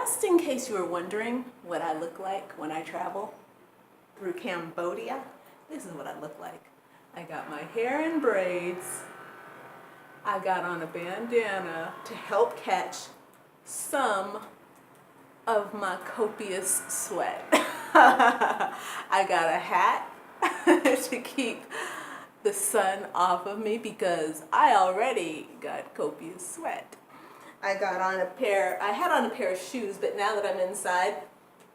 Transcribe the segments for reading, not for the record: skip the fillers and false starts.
Just in case you were wondering what I look like when I travel through Cambodia, this is what I look like. I got my hair in braids. I got on a bandana to help catch some of my copious sweat. I got a hat to keep the sun off of me because I already got copious sweat. I had on a pair of shoes, but now that I'm inside,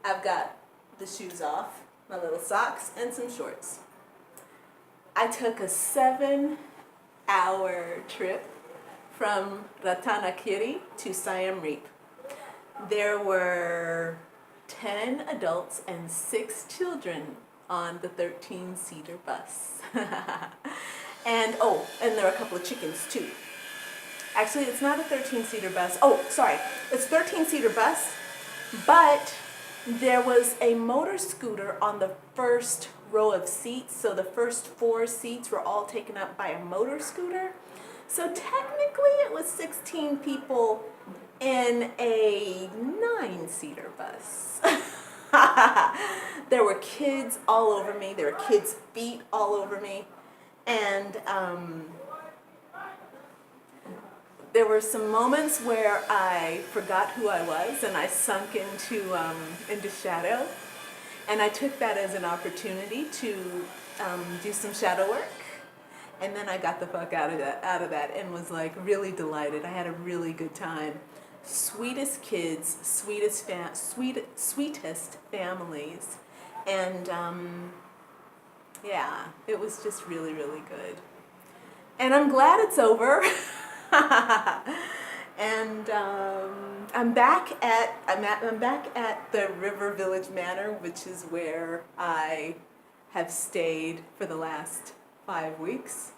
I've got the shoes off, my little socks, and some shorts. I took a 7-hour trip from Ratanakiri to Siam Reap. There were 10 adults and 6 children on the 13-seater bus. and there were a couple of chickens too. Actually, it's not a 13-seater bus. Oh, sorry. It's a 13-seater bus, but there was a motor scooter on the first row of seats, so the first 4 seats were all taken up by a motor scooter. So technically it was 16 people in a 9-seater bus. There were kids all over me. There were kids' feet all over me. And there were some moments where I forgot who I was and I sunk into shadow. And I took that as an opportunity to do some shadow work. And then I got the fuck out of that and was like really delighted. I had a really good time. Sweetest kids, sweetest families. And yeah, it was just really, really good. And I'm glad it's over. And I'm back at the River Village Manor, which is where I have stayed for the last 5 weeks.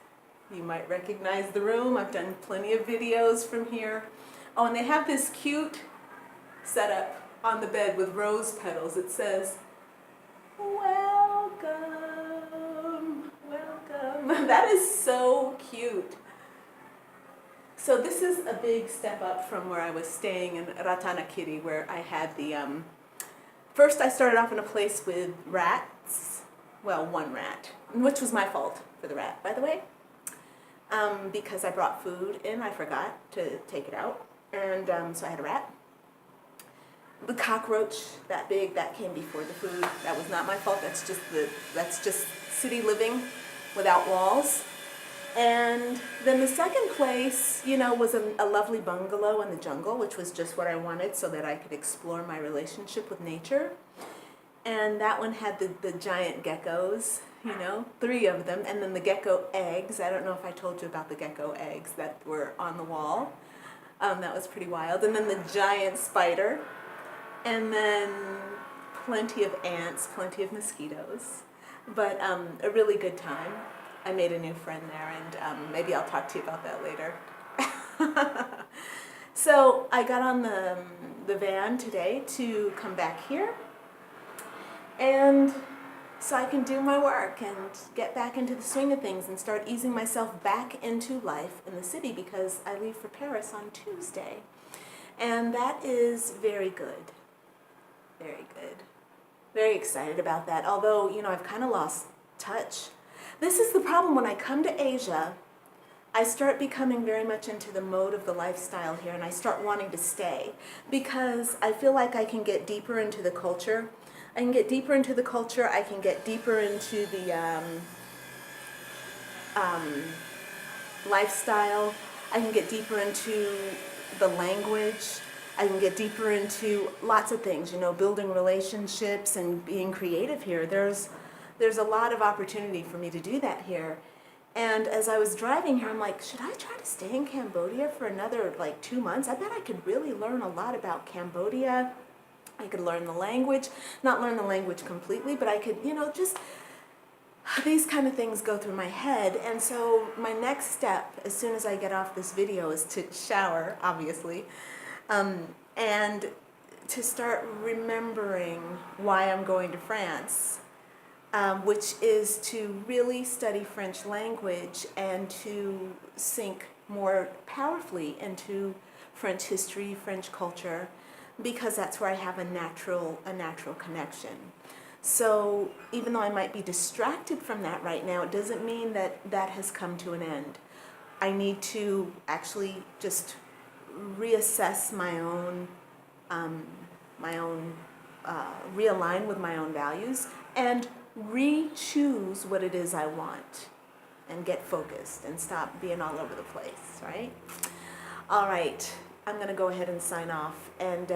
You might recognize the room. I've done plenty of videos from here. Oh, and they have this cute setup on the bed with rose petals. It says, "Welcome, welcome." That is so cute. So this is a big step up from where I was staying in Ratanakiri, where I had the, first I started off in a place with rats, well, 1 rat, which was my fault for the rat, by the way, because I brought food in, I forgot to take it out, and so I had a rat. The cockroach, that big, that came before the food. That was not my fault, that's just city living without walls. And then the second place, was a lovely bungalow in the jungle, which was just what I wanted so that I could explore my relationship with nature. And that one had the giant geckos, 3 of them, and then the gecko eggs. I don't know if I told you about the gecko eggs that were on the wall. That was pretty wild. And then the giant spider, and then plenty of ants, plenty of mosquitoes, but a really good time. I made a new friend there, and maybe I'll talk to you about that later. So I got on the van today to come back here, and so I can do my work and get back into the swing of things and start easing myself back into life in the city, because I leave for Paris on Tuesday. And that is very good. Very good. Very excited about that, although, I've kind of lost touch. This is the problem when I come to Asia. I start becoming very much into the mode of the lifestyle here, and I start wanting to stay because I feel like I can get deeper into the culture. I can get deeper into the culture. I can get deeper into the lifestyle. I can get deeper into the language. I can get deeper into lots of things, building relationships and being creative here. There's a lot of opportunity for me to do that here. And as I was driving here, I'm like, should I try to stay in Cambodia for another 2 months? I bet I could really learn a lot about Cambodia. I could learn the language, not learn the language completely, but I could, just these kind of things go through my head. And so my next step, as soon as I get off this video, is to shower, obviously, and to start remembering why I'm going to France. Which is to really study French language and to sink more powerfully into French history, French culture, because that's where I have a natural connection. So even though I might be distracted from that right now, it doesn't mean that that has come to an end. I need to actually just reassess my own, realign with my own values and re-choose what it is I want and get focused and stop being all over the place, right? All right, I'm going to go ahead and sign off. And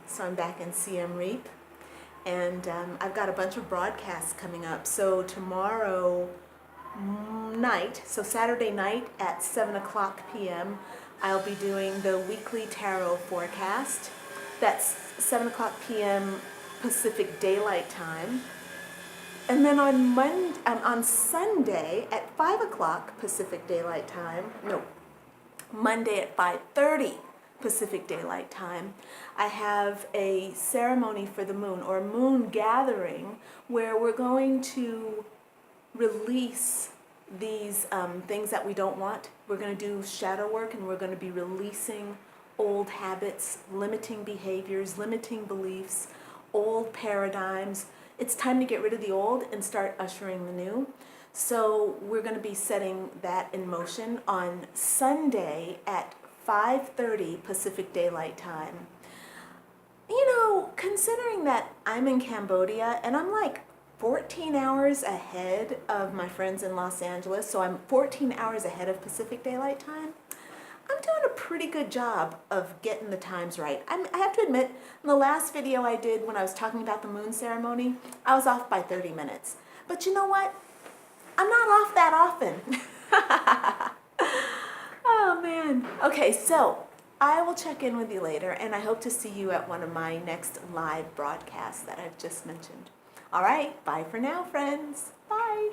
so I'm back in CM Reap. And I've got a bunch of broadcasts coming up. So tomorrow night, so Saturday night at 7 o'clock p.m., I'll be doing the weekly tarot forecast. That's 7 o'clock p.m. Pacific Daylight Time. And then on Sunday at 5 o'clock Pacific Daylight Time, Monday at 5:30 Pacific Daylight Time, I have a ceremony for the moon, or moon gathering, where we're going to release these things that we don't want. We're going to do shadow work, and we're going to be releasing old habits, limiting behaviors, limiting beliefs, old paradigms. It's time to get rid of the old and start ushering the new. So we're going to be setting that in motion on Sunday at 5:30 Pacific Daylight Time. You know, considering that I'm in Cambodia and I'm like 14 hours ahead of my friends in Los Angeles, so I'm 14 hours ahead of Pacific Daylight Time, I'm doing a pretty good job of getting the times right. I have to admit, in the last video I did when I was talking about the moon ceremony, I was off by 30 minutes. But you know what? I'm not off that often. Oh man. Okay, so I will check in with you later, and I hope to see you at one of my next live broadcasts that I've just mentioned. All right, bye for now, friends. Bye.